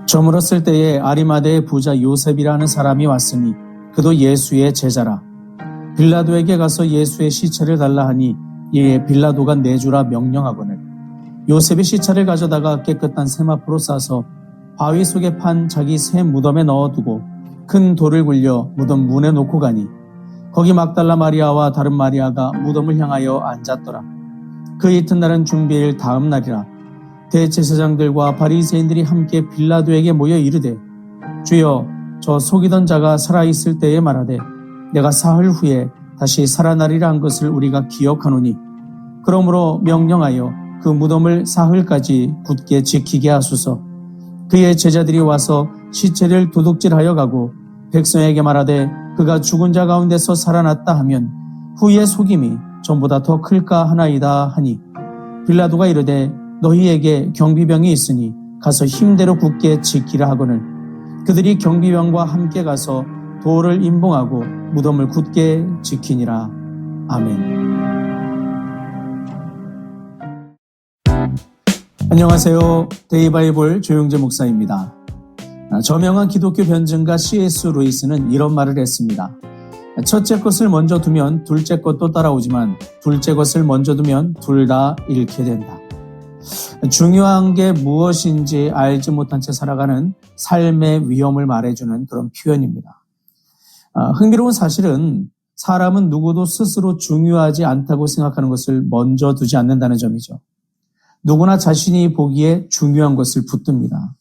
저물었을 때에 아리마대의 부자 요셉이라는 사람이 왔으니 그도 예수의 제자라. 빌라도에게 가서 예수의 시체를 달라 하니 이에 빌라도가 내주라 명령하거늘 요셉이 시체를 가져다가 깨끗한 세마포로 싸서 바위 속에 판 자기 새 무덤에 넣어두고 큰 돌을 굴려 무덤 문에 놓고 가니 거기 막달라 마리아와 다른 마리아가 무덤을 향하여 앉았더라. 그 이튿날은 준비일 다음 날이라. 대제사장들과 바리새인들이 함께 빌라도에게 모여 이르되 주여 저 속이던 자가 살아있을 때에 말하되 내가 사흘 후에 다시 살아나리라 한 것을 우리가 기억하노니 그러므로 명령하여 그 무덤을 사흘까지 굳게 지키게 하소서. 그의 제자들이 와서 시체를 도둑질하여 가고 백성에게 말하되 그가 죽은 자 가운데서 살아났다 하면 후의 속임이 전보다 더 클까 하나이다 하니 빌라도가 이르되 너희에게 경비병이 있으니 가서 힘대로 굳게 지키라 하거늘 그들이 경비병과 함께 가서 돌을 임봉하고 무덤을 굳게 지키니라. 아멘. 안녕하세요. 데이바이블 조용재 목사입니다. 저명한 기독교 변증가 C.S. 루이스는 이런 말을 했습니다. 첫째 것을 먼저 두면 둘째 것도 따라오지만 둘째 것을 먼저 두면 둘 다 잃게 된다. 중요한 게 무엇인지 알지 못한 채 살아가는 삶의 위험을 말해주는 그런 표현입니다. 흥미로운 사실은 사람은 누구도 스스로 중요하지 않다고 생각하는 것을 먼저 두지 않는다는 점이죠. 누구나 자신이 보기에 중요한 것을 붙듭니다.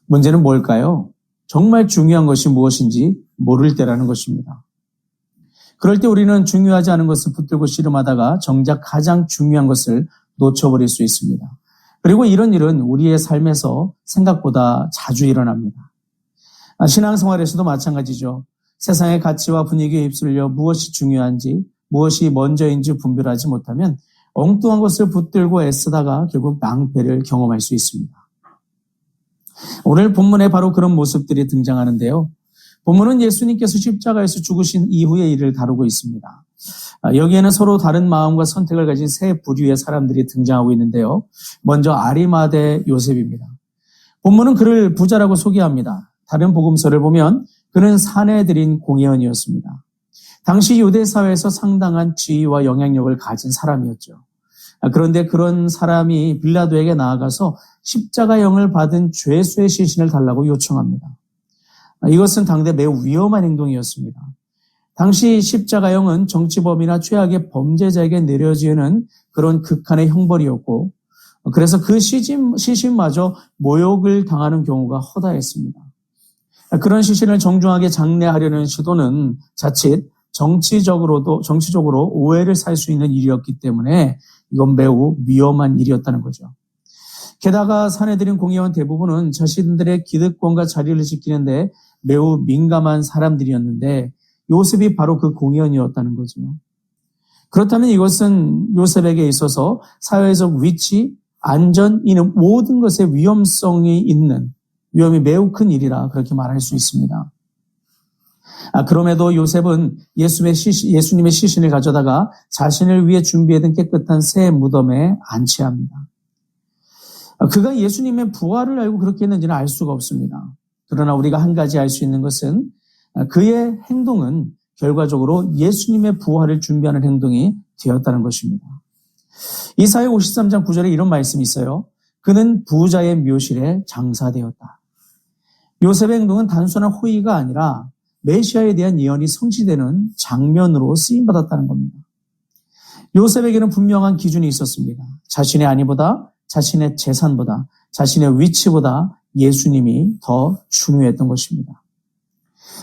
문제는 뭘까요? 정말 중요한 것이 무엇인지 모를 때라는 것입니다. 그럴 때 우리는 중요하지 않은 것을 붙들고 씨름하다가 정작 가장 중요한 것을 놓쳐버릴 수 있습니다. 그리고 이런 일은 우리의 삶에서 생각보다 자주 일어납니다. 신앙생활에서도 마찬가지죠. 세상의 가치와 분위기에 휩쓸려 무엇이 중요한지 무엇이 먼저인지 분별하지 못하면 엉뚱한 것을 붙들고 애쓰다가 결국 낭패를 경험할 수 있습니다. 오늘 본문에 바로 그런 모습들이 등장하는데요. 본문은 예수님께서 십자가에서 죽으신 이후의 일을 다루고 있습니다. 여기에는 서로 다른 마음과 선택을 가진 세 부류의 사람들이 등장하고 있는데요. 먼저 아리마대 요셉입니다. 본문은 그를 부자라고 소개합니다. 다른 복음서를 보면 그는 사내들인 공회원이었습니다. 당시 유대 사회에서 상당한 지위와 영향력을 가진 사람이었죠. 그런데 그런 사람이 빌라도에게 나아가서 십자가형을 받은 죄수의 시신을 달라고 요청합니다. 이것은 당대 매우 위험한 행동이었습니다. 당시 십자가형은 정치범이나 최악의 범죄자에게 내려지는 그런 극한의 형벌이었고 그래서 그 시신마저 모욕을 당하는 경우가 허다했습니다. 그런 시신을 정중하게 장례하려는 시도는 자칫 정치적으로 오해를 살 수 있는 일이었기 때문에 이건 매우 위험한 일이었다는 거죠. 게다가 사내들인 공회원 대부분은 자신들의 기득권과 자리를 지키는데 매우 민감한 사람들이었는데 요셉이 바로 그 공회원이었다는 거죠. 그렇다면 이것은 요셉에게 있어서 사회적 위치, 안전, 이는 모든 것에 위험이 매우 큰 일이라 그렇게 말할 수 있습니다. 그럼에도 요셉은 예수님의 시신을 가져다가 자신을 위해 준비해둔 깨끗한 새 무덤에 안치합니다. 그가 예수님의 부활을 알고 그렇게 했는지는 알 수가 없습니다. 그러나 우리가 한 가지 알 수 있는 것은 그의 행동은 결과적으로 예수님의 부활을 준비하는 행동이 되었다는 것입니다. 이사야 53장 9절에 이런 말씀이 있어요. 그는 부자의 묘실에 장사되었다. 요셉의 행동은 단순한 호의가 아니라 메시아에 대한 예언이 성취되는 장면으로 쓰임받았다는 겁니다. 요셉에게는 분명한 기준이 있었습니다. 자신의 안위보다, 자신의 재산보다, 자신의 위치보다 예수님이 더 중요했던 것입니다.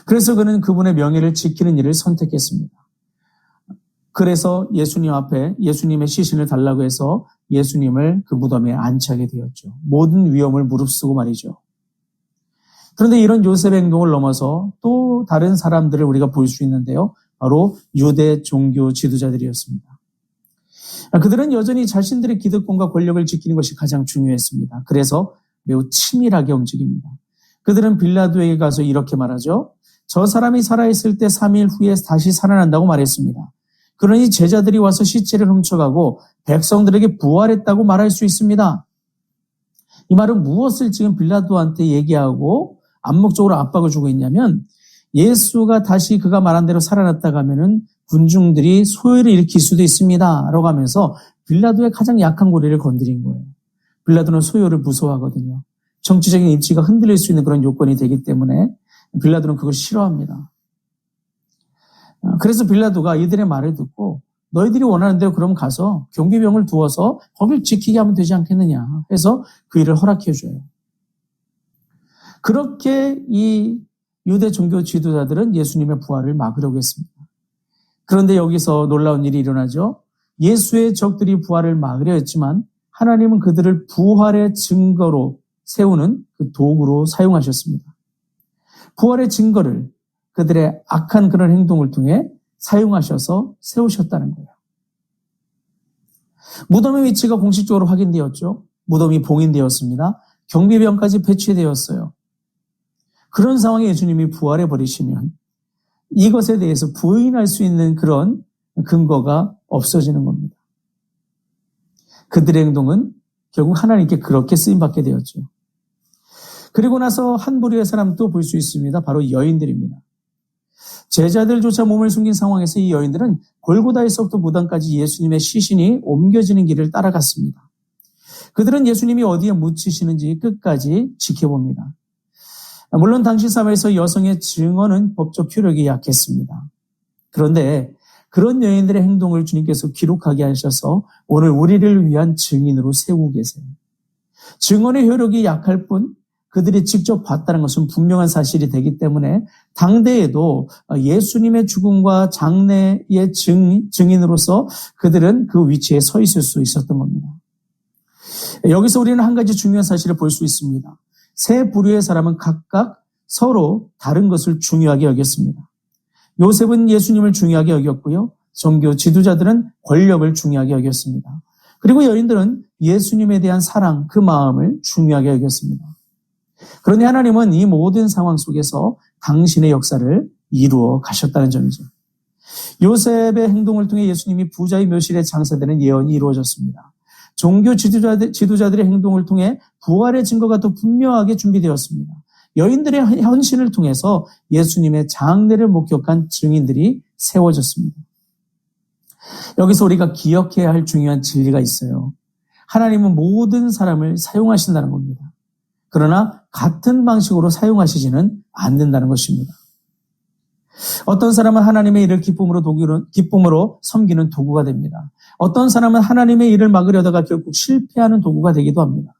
그래서 그는 그분의 명예를 지키는 일을 선택했습니다. 그래서 예수님 앞에 예수님의 시신을 달라고 해서 예수님을 그 무덤에 안치하게 되었죠. 모든 위험을 무릅쓰고 말이죠. 그런데 이런 요셉의 행동을 넘어서 또 다른 사람들을 우리가 볼 수 있는데요. 바로 유대 종교 지도자들이었습니다. 그들은 여전히 자신들의 기득권과 권력을 지키는 것이 가장 중요했습니다. 그래서 매우 치밀하게 움직입니다. 그들은 빌라도에게 가서 이렇게 말하죠. 저 사람이 살아있을 때 3일 후에 다시 살아난다고 말했습니다. 그러니 제자들이 와서 시체를 훔쳐가고 백성들에게 부활했다고 말할 수 있습니다. 이 말은 무엇을 지금 빌라도한테 얘기하고 암묵적으로 압박을 주고 있냐면 예수가 다시 그가 말한 대로 살아났다고 하면은 군중들이 소요를 일으킬 수도 있습니다. 라고 하면서 빌라도의 가장 약한 고리를 건드린 거예요. 빌라도는 소요를 무서워하거든요. 정치적인 입지가 흔들릴 수 있는 그런 요건이 되기 때문에 빌라도는 그걸 싫어합니다. 그래서 빌라도가 이들의 말을 듣고 너희들이 원하는 대로 그럼 가서 경비병을 두어서 거길 지키게 하면 되지 않겠느냐 해서 그 일을 허락해 줘요. 그렇게 이 유대 종교 지도자들은 예수님의 부활을 막으려고 했습니다. 그런데 여기서 놀라운 일이 일어나죠. 예수의 적들이 부활을 막으려 했지만 하나님은 그들을 부활의 증거로 세우는 그 도구로 사용하셨습니다. 부활의 증거를 그들의 악한 그런 행동을 통해 사용하셔서 세우셨다는 거예요. 무덤의 위치가 공식적으로 확인되었죠. 무덤이 봉인되었습니다. 경비병까지 배치되었어요. 그런 상황에 예수님이 부활해버리시면 이것에 대해서 부인할 수 있는 그런 근거가 없어지는 겁니다. 그들의 행동은 결국 하나님께 그렇게 쓰임받게 되었죠. 그리고 나서 한 부류의 사람도 볼 수 있습니다. 바로 여인들입니다. 제자들조차 몸을 숨긴 상황에서 이 여인들은 골고다에서부터 무덤까지 예수님의 시신이 옮겨지는 길을 따라갔습니다. 그들은 예수님이 어디에 묻히시는지 끝까지 지켜봅니다. 물론 당시 사회에서 여성의 증언은 법적 효력이 약했습니다. 그런데 그런 여인들의 행동을 주님께서 기록하게 하셔서 오늘 우리를 위한 증인으로 세우고 계세요. 증언의 효력이 약할 뿐 그들이 직접 봤다는 것은 분명한 사실이 되기 때문에 당대에도 예수님의 죽음과 장례의 증인으로서 그들은 그 위치에 서 있을 수 있었던 겁니다. 여기서 우리는 한 가지 중요한 사실을 볼 수 있습니다. 세 부류의 사람은 각각 서로 다른 것을 중요하게 여겼습니다. 요셉은 예수님을 중요하게 여겼고요. 종교 지도자들은 권력을 중요하게 여겼습니다. 그리고 여인들은 예수님에 대한 사랑, 그 마음을 중요하게 여겼습니다. 그런데 하나님은 이 모든 상황 속에서 당신의 역사를 이루어 가셨다는 점이죠. 요셉의 행동을 통해 예수님이 부자의 묘실에 장사되는 예언이 이루어졌습니다. 종교 지도자들의 행동을 통해 부활의 증거가 더 분명하게 준비되었습니다. 여인들의 헌신을 통해서 예수님의 장례를 목격한 증인들이 세워졌습니다. 여기서 우리가 기억해야 할 중요한 진리가 있어요. 하나님은 모든 사람을 사용하신다는 겁니다. 그러나 같은 방식으로 사용하시지는 않는다는 것입니다. 어떤 사람은 하나님의 일을 기쁨으로 섬기는 도구가 됩니다. 어떤 사람은 하나님의 일을 막으려다가 결국 실패하는 도구가 되기도 합니다.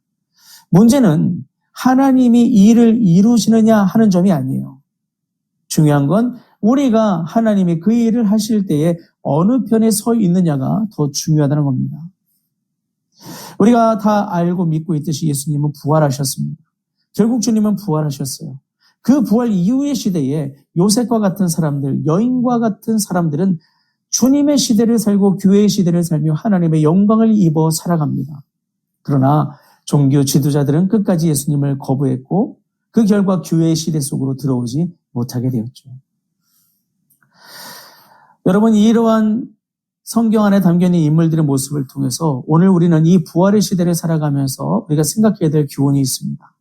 문제는 하나님이 이 일을 이루시느냐 하는 점이 아니에요. 중요한 건 우리가 하나님이 그 일을 하실 때에 어느 편에 서 있느냐가 더 중요하다는 겁니다. 우리가 다 알고 믿고 있듯이 예수님은 부활하셨습니다. 결국 주님은 부활하셨어요. 그 부활 이후의 시대에 요셉과 같은 사람들, 여인과 같은 사람들은 주님의 시대를 살고 교회의 시대를 살며 하나님의 영광을 입어 살아갑니다. 그러나 종교 지도자들은 끝까지 예수님을 거부했고 그 결과 교회의 시대 속으로 들어오지 못하게 되었죠. 여러분, 이러한 성경 안에 담겨있는 인물들의 모습을 통해서 오늘 우리는 이 부활의 시대를 살아가면서 우리가 생각해야 될 교훈이 있습니다.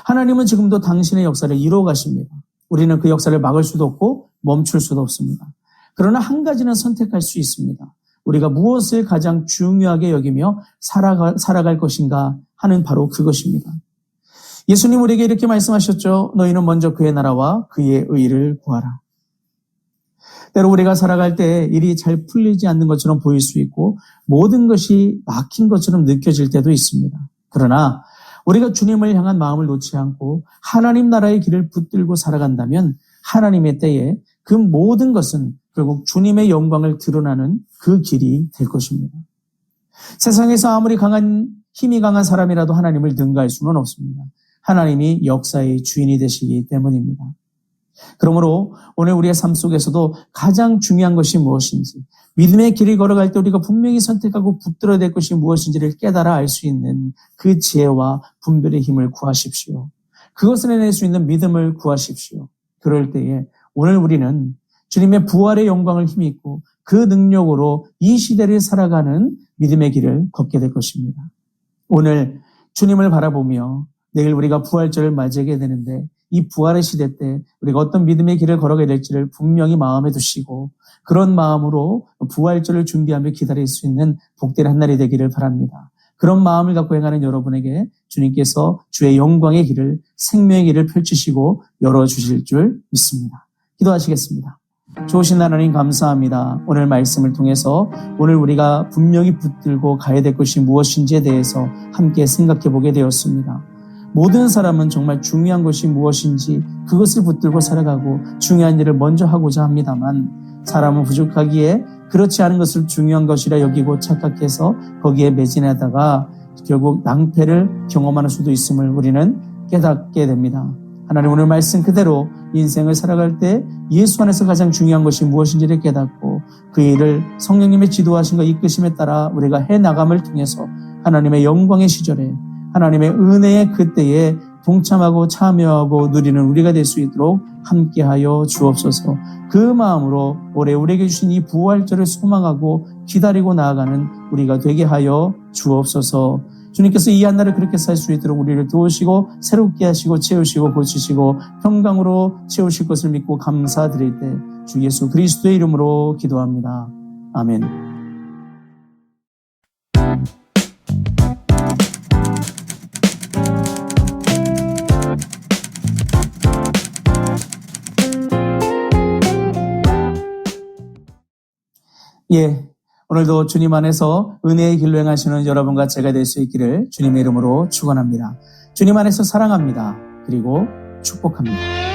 하나님은 지금도 당신의 역사를 이루어 가십니다. 우리는 그 역사를 막을 수도 없고 멈출 수도 없습니다. 그러나 한 가지는 선택할 수 있습니다. 우리가 무엇을 가장 중요하게 여기며 살아갈 것인가 하는 바로 그것입니다. 예수님 우리에게 이렇게 말씀하셨죠. 너희는 먼저 그의 나라와 그의 의를 구하라. 때로 우리가 살아갈 때 일이 잘 풀리지 않는 것처럼 보일 수 있고 모든 것이 막힌 것처럼 느껴질 때도 있습니다. 그러나 우리가 주님을 향한 마음을 놓지 않고 하나님 나라의 길을 붙들고 살아간다면 하나님의 때에 그 모든 것은 결국 주님의 영광을 드러나는 그 길이 될 것입니다. 세상에서 아무리 힘이 강한 사람이라도 하나님을 능가할 수는 없습니다. 하나님이 역사의 주인이 되시기 때문입니다. 그러므로 오늘 우리의 삶 속에서도 가장 중요한 것이 무엇인지, 믿음의 길을 걸어갈 때 우리가 분명히 선택하고 붙들어야 될 것이 무엇인지를 깨달아 알 수 있는 그 지혜와 분별의 힘을 구하십시오. 그것을 해낼 수 있는 믿음을 구하십시오. 그럴 때에 오늘 우리는 주님의 부활의 영광을 힘입고 그 능력으로 이 시대를 살아가는 믿음의 길을 걷게 될 것입니다. 오늘 주님을 바라보며 내일 우리가 부활절을 맞이하게 되는데 이 부활의 시대 때 우리가 어떤 믿음의 길을 걸어가야 될지를 분명히 마음에 두시고 그런 마음으로 부활절을 준비하며 기다릴 수 있는 복된 한 날이 되기를 바랍니다. 그런 마음을 갖고 행하는 여러분에게 주님께서 주의 영광의 길을, 생명의 길을 펼치시고 열어주실 줄 믿습니다. 기도하시겠습니다. 좋으신 하나님 감사합니다. 오늘 말씀을 통해서 오늘 우리가 분명히 붙들고 가야 될 것이 무엇인지에 대해서 함께 생각해 보게 되었습니다. 모든 사람은 정말 중요한 것이 무엇인지 그것을 붙들고 살아가고 중요한 일을 먼저 하고자 합니다만 사람은 부족하기에 그렇지 않은 것을 중요한 것이라 여기고 착각해서 거기에 매진하다가 결국 낭패를 경험하는 수도 있음을 우리는 깨닫게 됩니다. 하나님 오늘 말씀 그대로 인생을 살아갈 때 예수 안에서 가장 중요한 것이 무엇인지를 깨닫고 그 일을 성령님의 지도하심과 이끄심에 따라 우리가 해나감을 통해서 하나님의 영광의 시절에 하나님의 은혜의 그때에 동참하고 참여하고 누리는 우리가 될 수 있도록 함께하여 주옵소서. 그 마음으로 올해 우리에게 주신 이 부활절을 소망하고 기다리고 나아가는 우리가 되게 하여 주옵소서. 주님께서 이 한 날을 그렇게 살 수 있도록 우리를 도우시고 새롭게 하시고 채우시고 고치시고 평강으로 채우실 것을 믿고 감사드릴 때 주 예수 그리스도의 이름으로 기도합니다. 아멘. 예, 오늘도 주님 안에서 은혜의 길로 행하시는 여러분과 제가 될 수 있기를 주님의 이름으로 축원합니다. 주님 안에서 사랑합니다. 그리고 축복합니다.